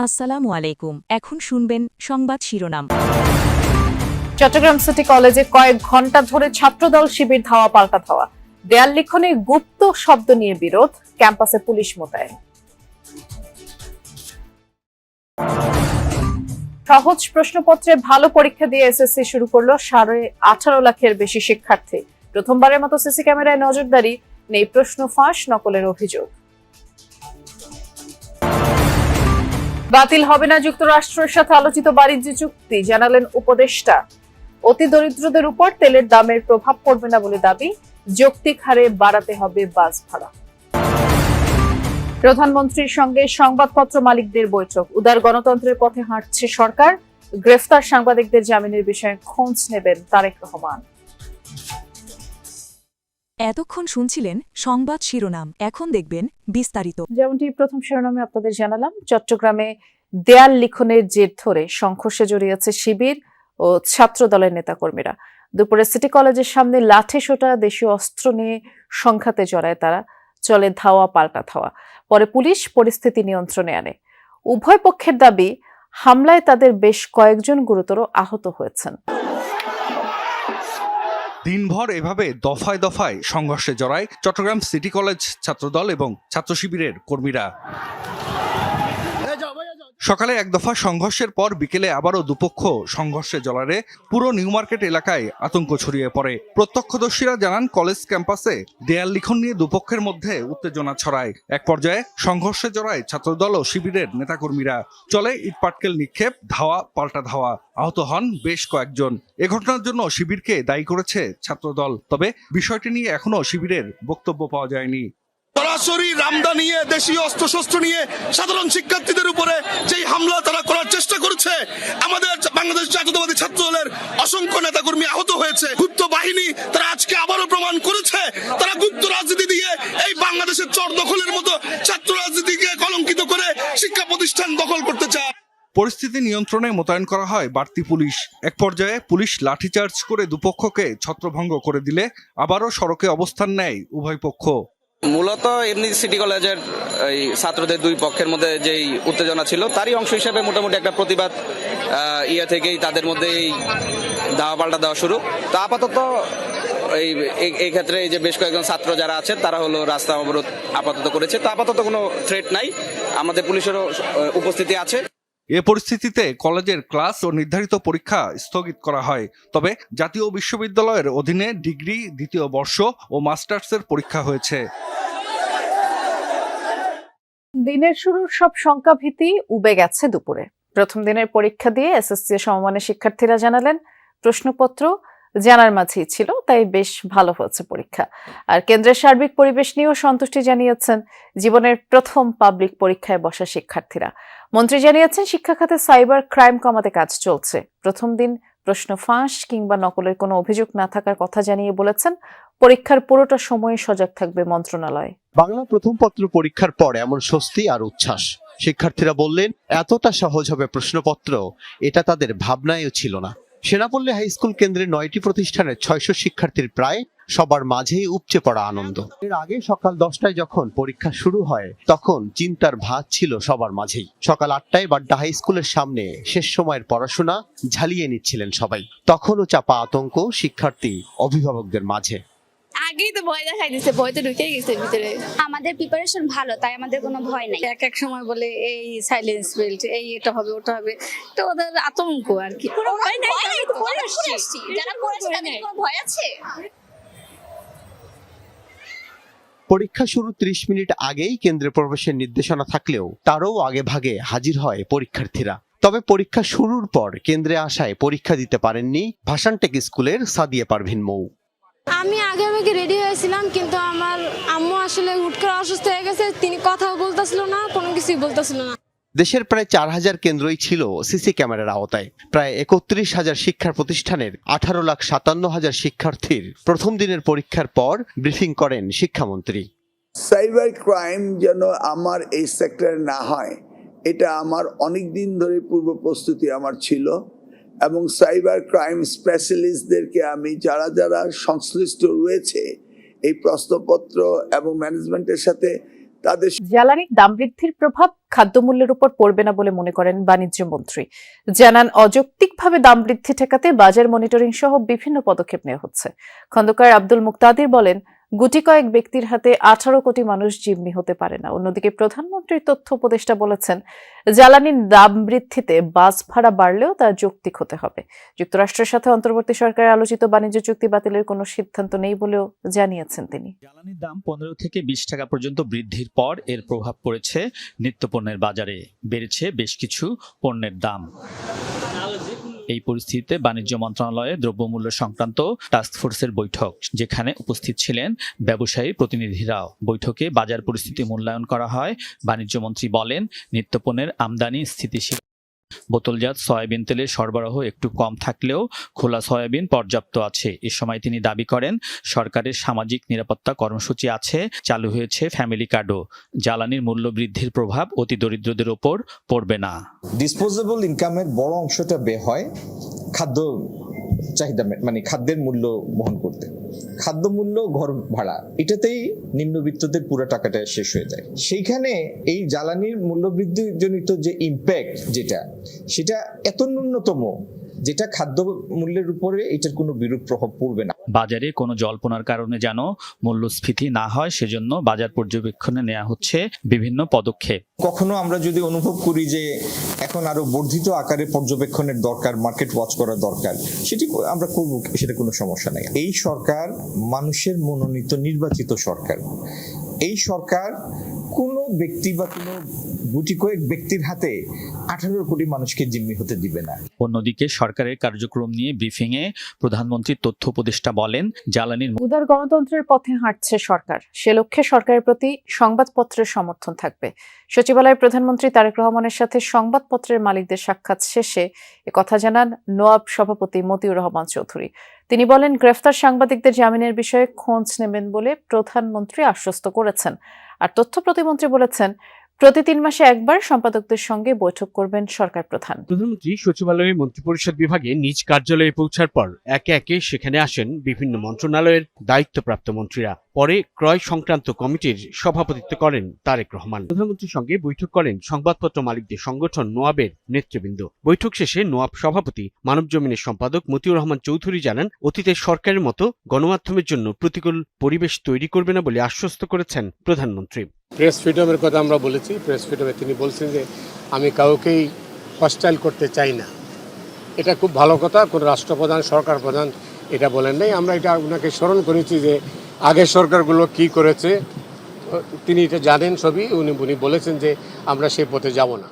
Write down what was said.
আসসালামু আলাইকুম। এখন শুনবেন সংবাদ শিরোনাম। চট্টগ্রাম সিটি কলেজে কয়েক ঘন্টা ধরে ছাত্রদল শিবির ধাওয়া পাল্টা ধাওয়া, দেয়াল লিখনে গুপ্ত শব্দ নিয়ে বিরোধ, ক্যাম্পাসে পুলিশ মোতায়েন। সহজ প্রশ্নপত্রে ভালো পরীক্ষা দিয়ে এসএসসি শুরু করলো 18.5 লাখের বেশি শিক্ষার্থী। প্রথমবারের মতো সিসি ক্যামেরায় নজরদারি, নেই প্রশ্ন ফাঁস, নকলের অভিযোগ। বাতিল হবে না যুক্তরাষ্ট্রের সাথে আলোচিত বাণিজ্য চুক্তি, জানালেন উপদেষ্টা। অতি দরিদ্রদের উপর তেলের দামের প্রভাব পড়বে না বলে দাবি, যৌক্তিক হারে বাড়াতে হবে বাস ভাড়া। প্রধানমন্ত্রীর সঙ্গে সংবাদপত্র মালিকদের বৈঠক, উদার গণতন্ত্রের পথে হাঁটছে সরকার, গ্রেফতার সাংবাদিকদের জামিনের বিষয়ে খোঁজ নেবেন তারেক রহমান। এতক্ষণ শুনছিলেন সংবাদ শিরোনাম, এখন দেখবেন বিস্তারিত। যেমনটি প্রথম শিরোনামে আপনাদের জানালাম, চট্টগ্রামে দেয়াল লিখনের জের ধরে সংঘর্ষে জড়িয়েছে শিবির ও ছাত্র দলের নেতাকর্মীরা। দুপুরে সিটি কলেজের সামনে লাঠি সোটা দেশীয় অস্ত্র নিয়ে সংঘাতে জড়ায় তারা, চলে ধাওয়া পাল্টা ধাওয়া। পরে পুলিশ পরিস্থিতি নিয়ন্ত্রণে আনে। উভয় পক্ষের দাবি, হামলায় তাদের বেশ কয়েকজন গুরুতর আহত হয়েছেন। দিনভর এভাবে দফায় দফায় সংঘর্ষে জড়ায় চট্টগ্রাম সিটি কলেজ ছাত্রদল এবং ছাত্র শিবিরের কর্মীরা। সকালে এক দফা সংঘর্ষের পর বিকেলে আবারও দুপক্ষ সংঘর্ষে জড়ালে পুরো নিউ মার্কেট এলাকায় আতঙ্ক ছড়িয়ে পড়ে। প্রত্যক্ষদর্শীরা জানান, কলেজ ক্যাম্পাসে দেয়াল লিখন নিয়ে দুপক্ষের মধ্যে উত্তেজনা ছড়ায়। এক পর্যায়ে সংঘর্ষে জড়ায় ছাত্রদল ও শিবিরের নেতাকর্মীরা, চলে ইটপাটকেল নিক্ষেপ, ধাওয়া পাল্টা ধাওয়া, আহত হন বেশ কয়েকজন। এ ঘটনার জন্য শিবিরকে দায়ী করেছে ছাত্রদল, তবে বিষয়টি নিয়ে এখনো শিবিরের বক্তব্য পাওয়া যায়নি। সরাসরি রামদা নিয়ে, দেশীয় অস্ত্রশস্ত্র নিয়ে সাধারণ শিক্ষার্থীদের উপরে যেই হামলা তারা করার চেষ্টা করেছে, আমাদের বাংলাদেশ জাতীয়তাবাদী ছাত্র দলের অসংখ্য নেতাকর্মী আহত হয়েছে। গুপ্ত বাহিনী তারা আজকে আবারও প্রমাণ করেছে, তারা গুপ্ত রাজনীতি দিয়ে এই বাংলাদেশের চর দখলের মতো ছাত্র রাজনীতিকে কলঙ্কিত করে শিক্ষা প্রতিষ্ঠান দখল করতে চায়। পরিস্থিতি নিয়ন্ত্রণে মোতায়েন করা হয় বাড়তি পুলিশ। এক পর্যায়ে পুলিশ লাঠিচার্জ করে দুপক্ষকে ছত্রভঙ্গ করে দিলে আবারও সড়কে অবস্থান নেয় উভয় পক্ষ। মূলত এমনি সিটি কলেজের এই ছাত্রদের দুই পক্ষের মধ্যে যেই উত্তেজনা ছিল, তারই অংশ হিসেবে মোটামুটি একটা প্রতিবাদ থেকেই তাদের মধ্যে এই ধাওয়া পাল্টা দেওয়া শুরু। তো আপাতত এই ক্ষেত্রে এই যে বেশ কয়েকজন ছাত্র যারা আছে তারা হলো রাস্তা অবরোধ আপাতত করেছে। তো আপাতত কোনো থ্রেট নাই, আমাদের পুলিশেরও উপস্থিতি আছে। এ পরিস্থিতিতে কলেজের ক্লাস ও নির্ধারিত পরীক্ষা স্থগিত করা হয়। তবে জাতীয় বিশ্ববিদ্যালয়ের অধীনে ডিগ্রি দ্বিতীয় বর্ষ ও মাস্টার্সের পরীক্ষা হয়েছে। দিনের শুরুর সব শঙ্কাভীতি উবে গেছে দুপুরে। প্রথম দিনের পরীক্ষা দিয়ে এসএসসি সমমানের শিক্ষার্থীরা জানালেন, প্রশ্নপত্র জানার মাঝেই ছিল, তাই বেশ ভালো হয়েছে পরীক্ষা। আর কেন্দ্রের সার্বিক পরিবেশ নিয়েও সন্তুষ্টি জানিয়েছেন জীবনের প্রথম পাবলিক পরীক্ষায় বসা শিক্ষার্থীরা। মন্ত্রী জানিয়েছেন, শিক্ষা খাতে সাইবার ক্রাইম কমাতে কাজ চলছে। প্রথম দিন প্রশ্ন ফাঁস কিংবা নকলের কোনো অভিযোগ না থাকার কথা জানিয়ে বলেছেন, পরীক্ষার পুরোটা সময়ে সজাগ থাকবে মন্ত্রণালয়। বাংলা প্রথম পত্র পরীক্ষার পর এমন স্বস্তি আর উচ্ছ্বাস। শিক্ষার্থীরা বললেন, এতটা সহজ হবে প্রশ্নপত্র, এটা তাদের ভাবনায়ও ছিল না। সেনাপল্লী হাই স্কুল কেন্দ্রের 9টি প্রতিষ্ঠানের 600 শিক্ষার্থীর প্রায় সবার মাঝেই উপচে পড়া আনন্দ। এর আগে সকাল 10টায় যখন পরীক্ষা শুরু হয়, তখন চিন্তার ভাঁজ ছিল সবার মাঝেই। সকাল 8টায় বাড্ডা হাই স্কুলের সামনে শেষ সময়ের পড়াশোনা ঝালিয়ে নিচ্ছিলেন সবাই। তখনও চাপা আতঙ্ক শিক্ষার্থী অভিভাবকদের মাঝে। আগেই তো ভয় দেখাই দিচ্ছে, ভয় তো ঢুকে গেছে ভিতরে। আমাদের প্রিপারেশন ভালো, তাই আমাদের কোনো ভয় নাই। এক সময় বলে এই সাইলেন্স বেল্ট, এই এটা হবে ওটা হবে, তো ওদের আতঙ্ক আর কি। ভয় নাই, আমি তো পড়ে আসছি। যারা পড়েছে তাদের কোনো ভয় আছে? পরীক্ষা শুরু 30 মিনিট আগেই কেন্দ্রে প্রবেশের নির্দেশনা থাকলেও তারও আগে ভাগে হাজির হয় পরীক্ষার্থীরা। তবে পরীক্ষা শুরুর পর কেন্দ্রে আসায় পরীক্ষা দিতে পারেননি ভাসানটেক স্কুলের সাদিয়া পারভিন মৌ। আমি আগে রেডি হয়েছিলাম, কিন্তু আমার আম্মু আসলে হুট করে অসুস্থ হয়ে গেছে। তিনি কথাও বলতেছিল না, কোনো কিছুই বলতেছিল না। দেশের প্রায় 4000 কেন্দ্রই ছিল সিসি ক্যামেরার আওতায়। প্রায় 31,000 শিক্ষা প্রতিষ্ঠানের 18,57,000 শিক্ষার্থীর প্রথম দিনের পরীক্ষার পর ব্রিফিং করেন শিক্ষামন্ত্রী। সাইবার ক্রাইম যেন আমার এই সেক্টরে না হয়, এটা আমার অনেক দিন ধরে পূর্ব প্রস্তুতি আমার ছিল, এবং সাইবার ক্রাইম স্পেশালিস্টদেরকে আমি যারা যারা সংশ্লিষ্ট রয়েছে এই প্রশ্নপত্র এবং ম্যানেজমেন্টের সাথে তাদের জ্বালানির দাম বৃদ্ধির প্রভাব খাদ্যমূল্যের উপর পড়বে না বলে মনে করেন বাণিজ্য মন্ত্রী। জানান, অযৌক্তিকভাবে দাম বৃদ্ধি ঠেকাতে বাজার মনিটরিং সহ বিভিন্ন পদক্ষেপ নেওয়া হচ্ছে। খন্দকার আব্দুল মুক্তাদির বলেন, গুটি কয়েক ব্যক্তির হাতে 18 কোটি মানুষ জিম্মি হতে পারে না। অন্যদিকে প্রধানমন্ত্রীর তথ্য উপদেষ্টা বলেছেন, জ্বালানির দাম বৃদ্ধিতে বাস ভাড়া বাড়লেও তা যৌক্তিক হতে হবে। যুক্তরাষ্ট্রের সাথে অন্তর্বর্তী সরকারের আলোচিত বাণিজ্য চুক্তি বাতিলের কোনো সিদ্ধান্ত নেই বলেও জানিয়েছেন তিনি। জ্বালানির দাম 15 থেকে 20 টাকা পর্যন্ত বৃদ্ধির পর এর প্রভাব পড়েছে নিত্যপণ্যের বাজারে, বেড়েছে বেশ কিছু পণ্যের দাম। এই পরিস্থিতিতে বাণিজ্য মন্ত্রণালয়ে দ্রব্যমূল্য সংক্রান্ত টাস্কফোর্সের বৈঠক, যেখানে উপস্থিত ছিলেন ব্যবসায়ী প্রতিনিধিরাও। বৈঠকে বাজার পরিস্থিতি মূল্যায়ন করা হয়। বাণিজ্যমন্ত্রী বলেন, নিত্যপণ্যের আমদানি স্থিতিশীল। বোতলজাত সয়াবিন তেলের সরবরাহ একটু কম থাকলেও খোলা সয়াবিন পর্যাপ্ত আছে। এ সময় তিনি দাবি করেন, সরকারের সামাজিক নিরাপত্তা কর্মসূচি আছে, চালু হয়েছে ফ্যামিলি কার্ডও। জ্বালানির মূল্য বৃদ্ধির প্রভাব অতি দরিদ্রদের ওপর পড়বে না। ডিসপোজেবল ইনকামের বড় অংশটা ব্যয় হয় খাদ্য চাহিদা, মানে খাদ্যের মূল্য বহন করতে। খাদ্য মূল্য, ঘর ভাড়া, এটাতেই নিম্নবিত্তদের পুরো টাকাটা শেষ হয়ে যায়। সেইখানে এই জ্বালানির মূল্য বৃদ্ধির জনিত যে ইম্প্যাক্ট, সেটা এত ন্যূনতম, যেটা খাদ্য মূল্যের উপরে এটার কোনো বিরূপ প্রভাব পড়বে না। বাজারে কোনো জল্পনার কারণে যেন মূল্যস্ফীতি না হয়, সেজন্য বাজার পর্যবেক্ষণে নেওয়া হচ্ছে বিভিন্ন পদক্ষেপ। কখনো আমরা যদি অনুভব করি যে এখন আরো বর্ধিত আকারে পর্যবেক্ষণের দরকার, মার্কেট ওয়াচ করা দরকার, সেটি আমরা করব, সেটা কোনো সমস্যা নেই। এই সরকার মানুষের মনোনীত নির্বাচিত সরকার। এই সরকার কোনো ব্যক্তি বা কোনো গুটি কয়েক ব্যক্তির হাতে 18 কোটি মানুষকে জিম্মি হতে দিবে না। অন্যদিকে সরকারের কার্যক্রম নিয়ে ব্রিফিংয়ে প্রধানমন্ত্রীর তথ্য উপদেষ্টা বলেন, জ্বালানির উদার গণতন্ত্রের পথে হাঁটছে সরকার। সে লক্ষ্যে সরকারের প্রতি সংবাদপত্রের সমর্থন থাকবে। সচিবালয়ে প্রধানমন্ত্রী তারেক রহমানের সাথে সংবাদপত্রের মালিকদের সাক্ষাৎ শেষে একথা জানান নোয়াব সভাপতি মতিউর রহমান চৌধুরী। তিনি বলেন, গ্রেফতার সাংবাদিকদের জামিনের বিষয়ে খোঁজ নেবেন বলে প্রধানমন্ত্রী আশ্বস্ত করেছেন। আর তথ্য প্রতিমন্ত্রী বলেছেন, প্রতি 3 মাসে একবার সম্পাদকদের সঙ্গে বৈঠক করবেন সরকার প্রধান। প্রধানমন্ত্রী সচিবালয়ে মন্ত্রিপরিষদ বিভাগে নিজ কার্যালয়ে পৌঁছার পর একে একে সেখানে আসেন বিভিন্ন মন্ত্রণালয়ের দায়িত্বপ্রাপ্ত মন্ত্রীরা। পরে ক্রয় সংক্রান্ত কমিটির সভাপতিত্ব করেন তারেক রহমান। প্রধানমন্ত্রীর সঙ্গে বৈঠক করেন সংবাদপত্র মালিকদের সংগঠন নোয়াবের নেতৃবৃন্দ। বৈঠক শেষে নোয়াব সভাপতি মানবজমিনের সম্পাদক মতিউর রহমান চৌধুরী জানান, অতীতের সরকারের মতো গণমাধ্যমের জন্য প্রতিকূল পরিবেশ তৈরি করবে না বলে আশ্বস্ত করেছেন প্রধানমন্ত্রী। প্রেস ফ্রিডমের কথা আমরা বলেছি। প্রেস ফ্রিডমে তিনি বলছেন যে আমি কাউকেই হস্টাইল করতে চাই না। এটা খুব ভালো কথা। কোন রাষ্ট্রপ্রধান, সরকার প্রধান এটা বলেন নাই। আমরা এটা ওনাকে স্মরণ করেছি যে আগের সরকারগুলো কি করেছে, তিনি এটা জানেন সবই। উনি বলেছেন যে আমরা সেই পথে যাব না।